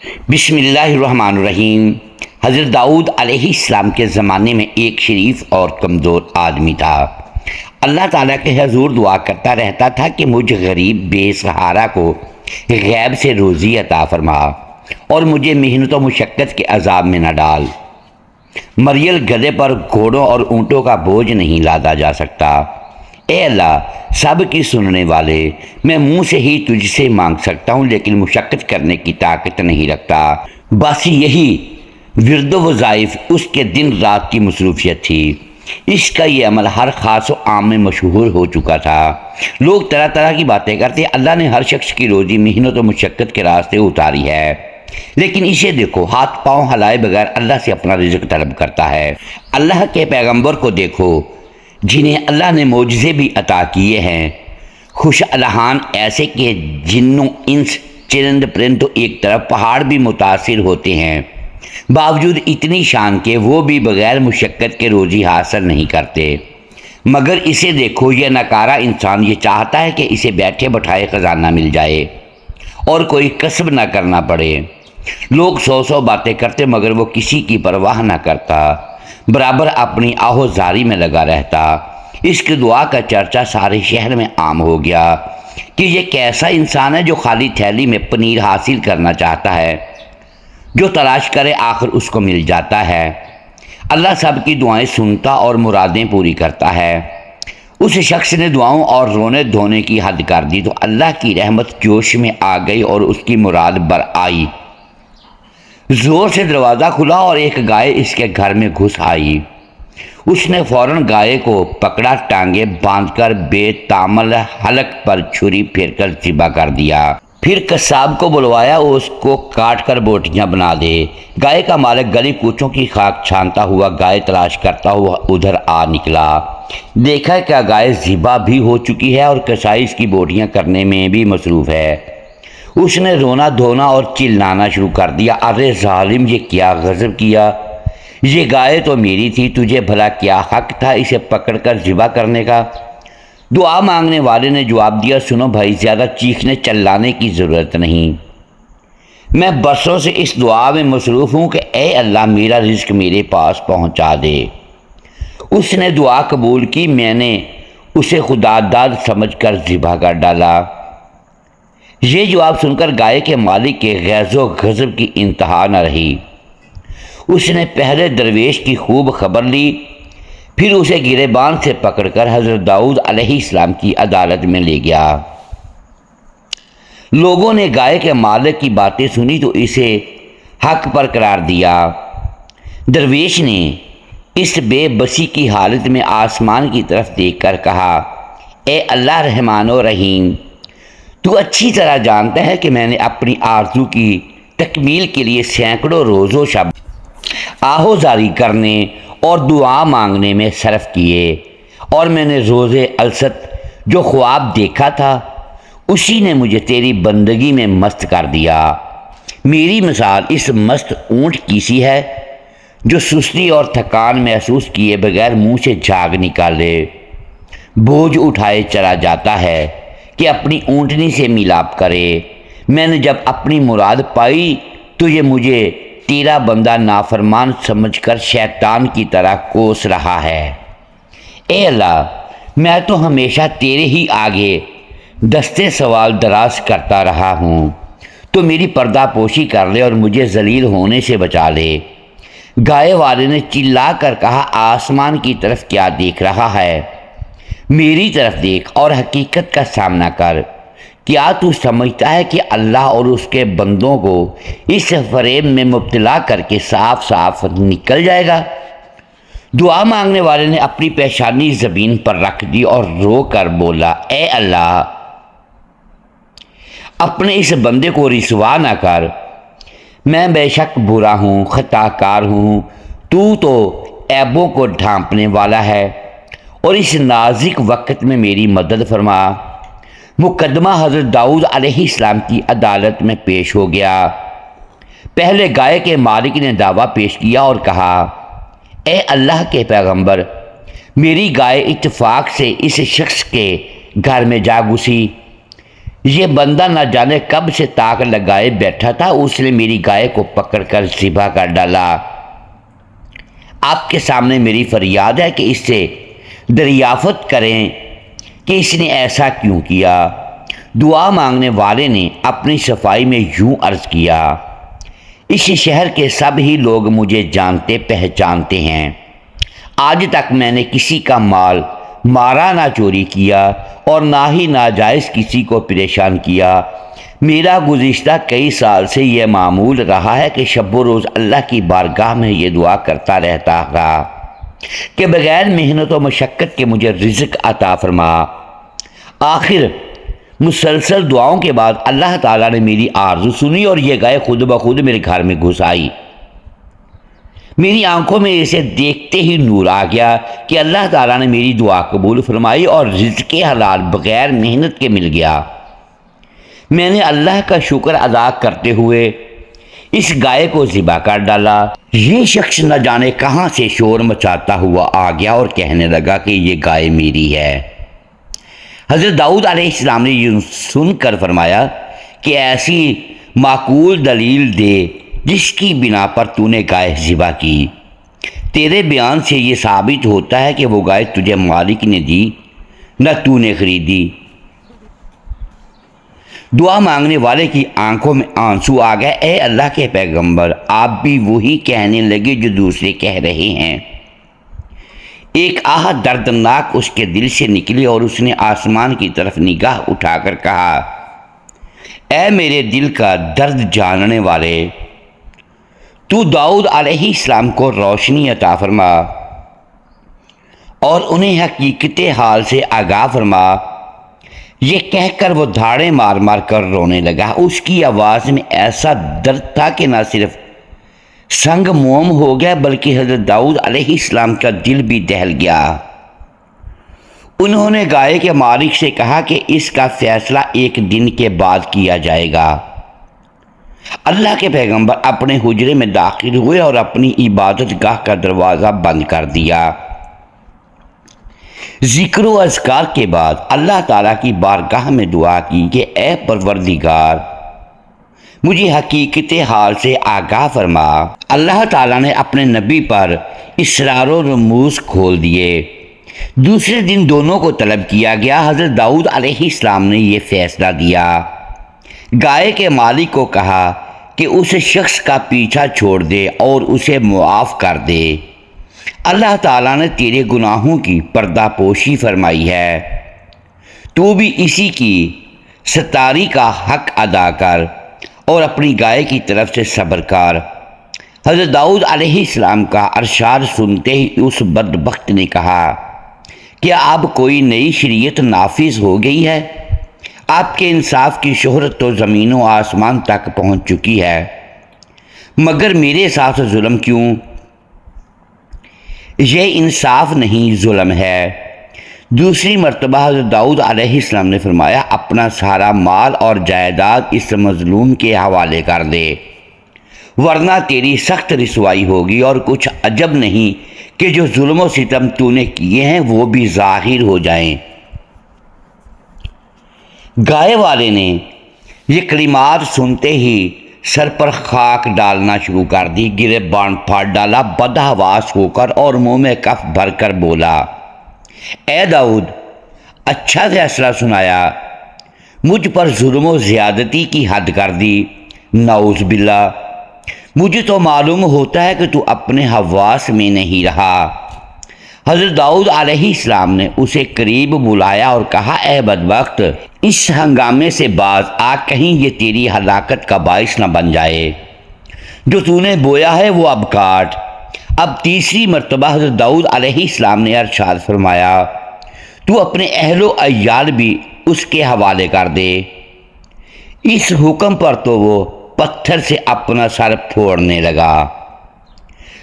بسم اللہ الرحمن الرحیم۔ حضرت داؤد علیہ السلام کے زمانے میں ایک شریف اور کمزور آدمی تھا۔ اللہ تعالیٰ کے حضور دعا کرتا رہتا تھا کہ مجھ غریب بے سہارا کو غیب سے روزی عطا فرما اور مجھے محنت و مشقت کے عذاب میں نہ ڈال۔ مریل گدھے پر گھوڑوں اور اونٹوں کا بوجھ نہیں لادا جا سکتا۔ اے اللہ، سب کی سننے والے، میں منہ سے ہی تجھ سے مانگ سکتا ہوں لیکن مشقت کرنے کی طاقت نہیں رکھتا۔ بس یہی ورد و وظائف اس کے دن رات کی مصروفیت تھی۔ اس کا یہ عمل ہر خاص و عام میں مشہور ہو چکا تھا۔ لوگ طرح طرح کی باتیں کرتے، اللہ نے ہر شخص کی روزی محنت و مشقت کے راستے اتاری ہے، لیکن اسے دیکھو ہاتھ پاؤں ہلائے بغیر اللہ سے اپنا رزق طلب کرتا ہے۔ اللہ کے پیغمبر کو دیکھو جنہیں اللہ نے معجزے بھی عطا کیے ہیں، خوش الحان ایسے کہ جنوں انس چرند پرند تو ایک طرف پہاڑ بھی متاثر ہوتے ہیں، باوجود اتنی شان کے وہ بھی بغیر مشقت کے روزی حاصل نہیں کرتے۔ مگر اسے دیکھو، یہ ناکارہ انسان یہ چاہتا ہے کہ اسے بیٹھے بٹھائے خزانہ مل جائے اور کوئی کسب نہ کرنا پڑے۔ لوگ سو باتیں کرتے مگر وہ کسی کی پرواہ نہ کرتا، برابر اپنی آہو زاری میں لگا رہتا۔ اس کی دعا کا چرچا سارے شہر میں عام ہو گیا کہ یہ کیسا انسان ہے جو خالی تھیلی میں پنیر حاصل کرنا چاہتا ہے، جو تلاش کرے آخر اس کو مل جاتا ہے۔ اللہ سب کی دعائیں سنتا اور مرادیں پوری کرتا ہے۔ اس شخص نے دعاؤں اور رونے دھونے کی حد کر دی تو اللہ کی رحمت جوش میں آ گئی اور اس کی مراد بر آئی۔ زور سے دروازہ کھلا اور ایک گائے اس کے گھر میں گھس آئی۔ اس نے فوراً گائے کو پکڑا، ٹانگیں باندھ کر بے تامل حلق پر چھری پھیر کر ذبح کر دیا۔ پھر قصاب کو بلوایا، اس کو کاٹ کر بوٹیاں بنا دے۔ گائے کا مالک گلی کوچوں کی خاک چھانتا ہوا گائے تلاش کرتا ہوا ادھر آ نکلا۔ دیکھا کہ گائے ذبح بھی ہو چکی ہے اور کسائی اس کی بوٹیاں کرنے میں بھی مصروف ہے۔ اس نے رونا دھونا اور چلانا شروع کر دیا، ارے ظالم، یہ کیا غضب کیا! یہ گائے تو میری تھی، تجھے بھلا کیا حق تھا اسے پکڑ کر ذبح کرنے کا؟ دعا مانگنے والے نے جواب دیا، سنو بھائی، زیادہ چیخنے چلانے کی ضرورت نہیں۔ میں برسوں سے اس دعا میں مصروف ہوں کہ اے اللہ، میرا رزق میرے پاس پہنچا دے۔ اس نے دعا قبول کی، میں نے اسے خدا داد سمجھ کر ذبح کر ڈالا۔ یہ جواب سن کر گائے کے مالک کے غیظ و غضب کی انتہا نہ رہی۔ اس نے پہلے درویش کی خوب خبر لی، پھر اسے گریبان سے پکڑ کر حضرت داؤد علیہ السلام کی عدالت میں لے گیا۔ لوگوں نے گائے کے مالک کی باتیں سنی تو اسے حق پر قرار دیا۔ درویش نے اس بے بسی کی حالت میں آسمان کی طرف دیکھ کر کہا، اے اللہ رحمان و رحیم، تو اچھی طرح جانتا ہے کہ میں نے اپنی آرزو کی تکمیل کے لیے سینکڑوں روز و شب آہو زاری کرنے اور دعا مانگنے میں صرف کیے، اور میں نے روز الست جو خواب دیکھا تھا اسی نے مجھے تیری بندگی میں مست کر دیا۔ میری مثال اس مست اونٹ کی سی ہے جو سستی اور تھکان محسوس کیے بغیر منہ سے جھاگ نکالے بوجھ اٹھائے چلا جاتا ہے کہ اپنی اونٹنی سے میلاب کرے۔ میں نے جب اپنی مراد پائی تو یہ مجھے تیرا بندہ نافرمان سمجھ کر شیطان کی طرح کوس رہا ہے۔ اے اللہ، میں تو ہمیشہ تیرے ہی آگے دستے سوال دراز کرتا رہا ہوں، تو میری پردہ پوشی کر لے اور مجھے ذلیل ہونے سے بچا لے۔ گائے والے نے چلا کر کہا، آسمان کی طرف کیا دیکھ رہا ہے؟ میری طرف دیکھ اور حقیقت کا سامنا کر۔ کیا تو سمجھتا ہے کہ اللہ اور اس کے بندوں کو اس فریب میں مبتلا کر کے صاف صاف نکل جائے گا؟ دعا مانگنے والے نے اپنی پیشانی زمین پر رکھ دی اور رو کر بولا، اے اللہ، اپنے اس بندے کو رسوا نہ کر، میں بے شک برا ہوں، خطا کار ہوں، تو عیبوں کو ڈھانپنے والا ہے، اور اس نازک وقت میں میری مدد فرما۔ مقدمہ حضرت داؤد علیہ السلام کی عدالت میں پیش ہو گیا۔ پہلے گائے کے مالک نے دعویٰ پیش کیا اور کہا، اے اللہ کے پیغمبر، میری گائے اتفاق سے اس شخص کے گھر میں جا گھسی یہ بندہ نہ جانے کب سے تاک لگائے بیٹھا تھا، اس نے میری گائے کو پکڑ کر ذبح کر ڈالا۔ آپ کے سامنے میری فریاد ہے کہ اس سے دریافت کریں کہ اس نے ایسا کیوں کیا۔ دعا مانگنے والے نے اپنی صفائی میں یوں عرض کیا، اس شہر کے سب ہی لوگ مجھے جانتے پہچانتے ہیں۔ آج تک میں نے کسی کا مال مارا نہ چوری کیا اور نہ ہی ناجائز کسی کو پریشان کیا۔ میرا گزشتہ کئی سال سے یہ معمول رہا ہے کہ شب و روز اللہ کی بارگاہ میں یہ دعا کرتا رہتا رہا کہ بغیر محنت و مشقت کے مجھے رزق عطا فرما۔ آخر مسلسل دعاؤں کے بعد اللہ تعالیٰ نے میری آرزو سنی اور یہ گائے خود بخود میرے گھر میں گھس آئی۔ میری آنکھوں میں اسے دیکھتے ہی نور آ گیا کہ اللہ تعالیٰ نے میری دعا قبول فرمائی اور رزق حلال بغیر محنت کے مل گیا۔ میں نے اللہ کا شکر ادا کرتے ہوئے اس گائے کو ذبح کر ڈالا۔ یہ شخص نہ جانے کہاں سے شور مچاتا ہوا آ گیا اور کہنے لگا کہ یہ گائے میری ہے۔ حضرت داؤد علیہ السلام نے یہ سن کر فرمایا کہ ایسی معقول دلیل دے جس کی بنا پر تو نے گائے ذبح کی۔ تیرے بیان سے یہ ثابت ہوتا ہے کہ وہ گائے تجھے مالک نے دی نہ تو نے خریدی۔ دعا مانگنے والے کی آنکھوں میں آنسو آ گئے۔ اے اللہ کے پیغمبر، آپ بھی وہی کہنے لگے جو دوسرے کہہ رہے ہیں۔ ایک آہ دردناک اس کے دل سے نکلی اور اس نے آسمان کی طرف نگاہ اٹھا کر کہا، اے میرے دل کا درد جاننے والے، تو داؤد علیہ السلام کو روشنی عطا فرما اور انہیں حقیقت حال سے آگاہ فرما۔ یہ کہہ کر وہ دھاڑے مار مار کر رونے لگا۔ اس کی آواز میں ایسا درد تھا کہ نہ صرف سنگ موم ہو گیا بلکہ حضرت داؤد علیہ السلام کا دل بھی دہل گیا۔ انہوں نے گائے کے مالک سے کہا کہ اس کا فیصلہ ایک دن کے بعد کیا جائے گا۔ اللہ کے پیغمبر اپنے حجرے میں داخل ہوئے اور اپنی عبادت گاہ کا دروازہ بند کر دیا۔ ذکر و اذکار کے بعد اللہ تعالیٰ کی بارگاہ میں دعا کی کہ اے پروردگار، مجھے حقیقت حال سے آگاہ فرما۔ اللہ تعالیٰ نے اپنے نبی پر اسرار و رموز کھول دیے۔ دوسرے دن دونوں کو طلب کیا گیا۔ حضرت داؤد علیہ السلام نے یہ فیصلہ دیا۔ گائے کے مالک کو کہا کہ اس شخص کا پیچھا چھوڑ دے اور اسے معاف کر دے۔ اللہ تعالیٰ نے تیرے گناہوں کی پردہ پوشی فرمائی ہے، تو بھی اسی کی ستاری کا حق ادا کر اور اپنی گائے کی طرف سے صبر کر۔ حضرت داؤد علیہ السلام کا ارشاد سنتے ہی اس بدبخت نے کہا، کیا اب کوئی نئی شریعت نافذ ہو گئی ہے؟ آپ کے انصاف کی شہرت تو زمین و آسمان تک پہنچ چکی ہے، مگر میرے ساتھ ظلم کیوں؟ یہ انصاف نہیں، ظلم ہے۔ دوسری مرتبہ حضرت داؤد علیہ السلام نے فرمایا، اپنا سارا مال اور جائیداد اس مظلوم کے حوالے کر دے، ورنہ تیری سخت رسوائی ہوگی، اور کچھ عجب نہیں کہ جو ظلم و ستم تو نے کیے ہیں وہ بھی ظاہر ہو جائیں۔ گائے والے نے یہ کلمات سنتے ہی سر پر خاک ڈالنا شروع کر دی، گریبان پھاڑ ڈالا، بدحواس ہو کر اور منہ میں کف بھر کر بولا، اے داؤد، اچھا فیصلہ سنایا، مجھ پر ظلم و زیادتی کی حد کر دی۔ نعوذ باللہ، مجھے تو معلوم ہوتا ہے کہ تو اپنے حواس میں نہیں رہا۔ حضرت داؤد علیہ السلام نے اسے قریب بلایا اور کہا، اے بدبخت، اس ہنگامے سے باز آ، کہیں یہ تیری ہلاکت کا باعث نہ بن جائے۔ جو تو نے بویا ہے وہ اب کاٹ۔ اب تیسری مرتبہ حضرت داؤد علیہ السلام نے ارشاد فرمایا، تو اپنے اہل و عیال بھی اس کے حوالے کر دے۔ اس حکم پر تو وہ پتھر سے اپنا سر پھوڑنے لگا۔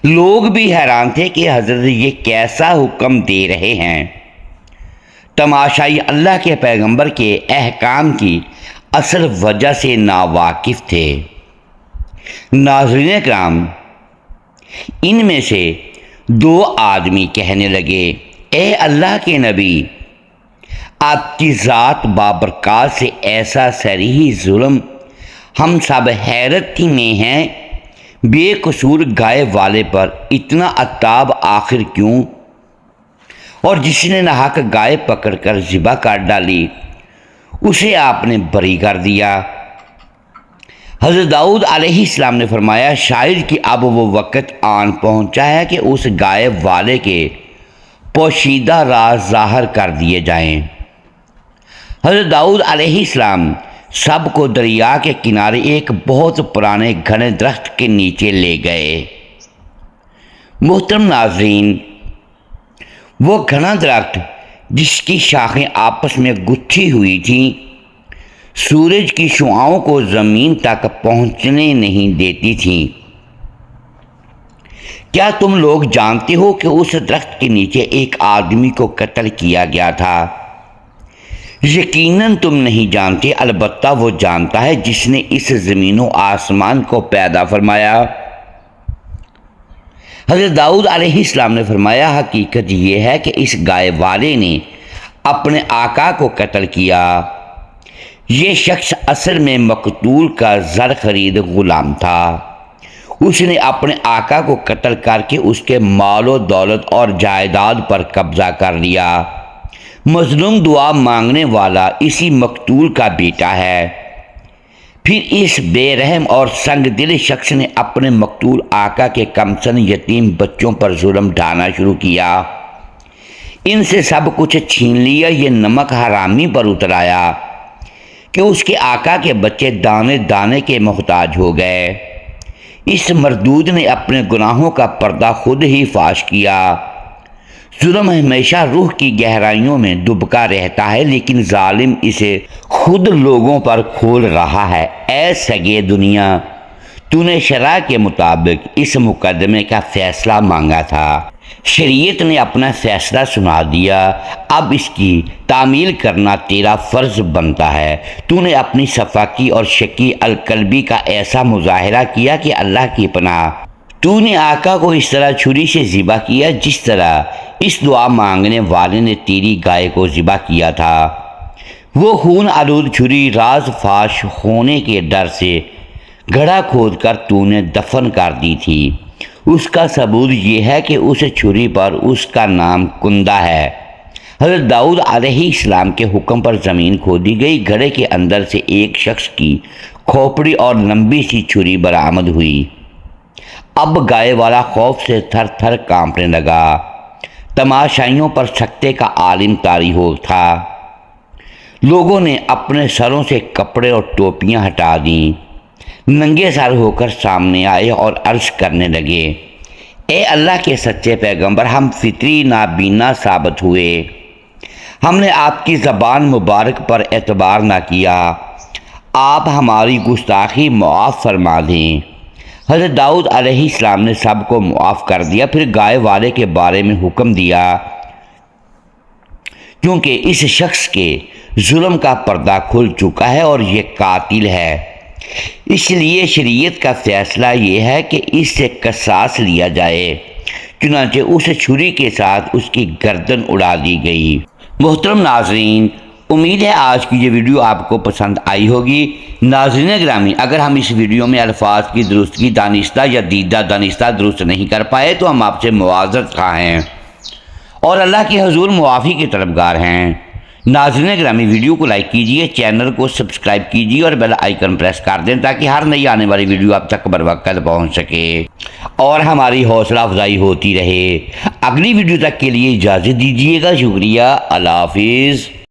لوگ بھی حیران تھے کہ حضرت یہ کیسا حکم دے رہے ہیں۔ تماشائی اللہ کے پیغمبر کے احکام کی اصل وجہ سے ناواقف تھے۔ ناظرین کرام، ان میں سے دو آدمی کہنے لگے، اے اللہ کے نبی، آپ کی ذات بابرکات سے ایسا صریح ظلم ہم سب حیرت ہی میں ہیں، بے قصور گائے والے پر اتنا عتاب آخر کیوں؟ اور جس نے ناحق گائے پکڑ کر ذبح کر ڈالی اسے آپ نے بری کر دیا۔ حضرت داؤد علیہ السلام نے فرمایا، شاید کہ اب وہ وقت آن پہنچا ہے کہ اس گائے والے کے پوشیدہ راز ظاہر کر دیے جائیں۔ حضرت داؤد علیہ السلام سب کو دریا کے کنارے ایک بہت پرانے گھنے درخت کے نیچے لے گئے۔ محترم ناظرین، وہ گھنا درخت جس کی شاخیں آپس میں گتھی ہوئی تھیں، سورج کی شعاؤں کو زمین تک پہنچنے نہیں دیتی تھیں۔ کیا تم لوگ جانتے ہو کہ اس درخت کے نیچے ایک آدمی کو قتل کیا گیا تھا؟ یقیناً تم نہیں جانتے، البتہ وہ جانتا ہے جس نے اس زمین و آسمان کو پیدا فرمایا۔ حضرت داؤد علیہ السلام نے فرمایا، حقیقت یہ ہے کہ اس گائے والے نے اپنے آقا کو قتل کیا۔ یہ شخص اصل میں مقتول کا زر خرید غلام تھا۔ اس نے اپنے آقا کو قتل کر کے اس کے مال و دولت اور جائیداد پر قبضہ کر لیا۔ مظلوم دعا مانگنے والا اسی مقتول کا بیٹا ہے۔ پھر اس بے رحم اور سنگ دل شخص نے اپنے مقتول آقا کے کمسن یتیم بچوں پر ظلم ڈھانا شروع کیا۔ ان سے سب کچھ چھین لیا۔ یہ نمک حرامی پر اتر آیا کہ اس کے آقا کے بچے دانے دانے کے محتاج ہو گئے۔ اس مردود نے اپنے گناہوں کا پردہ خود ہی فاش کیا۔ ظلم ہمیشہ روح کی گہرائیوں میں دبکا رہتا ہے، لیکن ظالم اسے خود لوگوں پر کھول رہا ہے۔ اے سگے دنیا، تو نے شرع کے مطابق اس مقدمے کا فیصلہ مانگا تھا، شریعت نے اپنا فیصلہ سنا دیا، اب اس کی تعمیل کرنا تیرا فرض بنتا ہے۔ تو نے اپنی صفاقی اور شقی القلبی کا ایسا مظاہرہ کیا کہ اللہ کی پناہ، تو نے آقا کو اس طرح چھری سے ذبح کیا جس طرح اس دعا مانگنے والے نے تیری گائے کو ذبح کیا تھا۔ وہ خون آلود چھری راز فاش ہونے کے ڈر سے گڑھا کھود کر تو نے دفن کر دی تھی۔ اس کا ثبوت یہ ہے کہ اس چھری پر اس کا نام کندہ ہے۔ حضرت داؤد علیہ السلام کے حکم پر زمین کھودی گئی، گڑھے کے اندر سے ایک شخص کی کھوپڑی اور لمبی سی چھری برآمد ہوئی۔ اب گائے والا خوف سے تھر تھر کانپنے لگا۔ تماشائیوں پر سکتے کا عالم طاری ہو تھا۔ لوگوں نے اپنے سروں سے کپڑے اور ٹوپیاں ہٹا دیں، ننگے سر ہو کر سامنے آئے اور عرض کرنے لگے، اے اللہ کے سچے پیغمبر، ہم فطری نابینا ثابت ہوئے، ہم نے آپ کی زبان مبارک پر اعتبار نہ کیا، آپ ہماری گستاخی معاف فرما دیں۔ حضرت داؤد علیہ السلام نے سب کو معاف کر دیا، پھر گائے والے کے بارے میں حکم دیا، کیونکہ اس شخص کے ظلم کا پردہ کھل چکا ہے اور یہ قاتل ہے، اس لیے شریعت کا فیصلہ یہ ہے کہ اس سے قصاص لیا جائے۔ چنانچہ اس چھری کے ساتھ اس کی گردن اڑا دی گئی۔ محترم ناظرین، امید ہے آج کی یہ ویڈیو آپ کو پسند آئی ہوگی۔ ناظرین گرامی، اگر ہم اس ویڈیو میں الفاظ کی درستگی دانستہ یا دیدہ دانستہ درست نہیں کر پائے تو ہم آپ سے معذرت خواہ ہیں اور اللہ کے حضور معافی کے طلبگار ہیں۔ ناظرین گرامی، ویڈیو کو لائک کیجئے، چینل کو سبسکرائب کیجئے اور بیل آئیکن پریس کر دیں تاکہ ہر نئی آنے والی ویڈیو آپ تک بروقت پہنچ سکے اور ہماری حوصلہ افزائی ہوتی رہے۔ اگلی ویڈیو تک کے لیے اجازت دیجیے گا۔ شکریہ، اللہ حافظ۔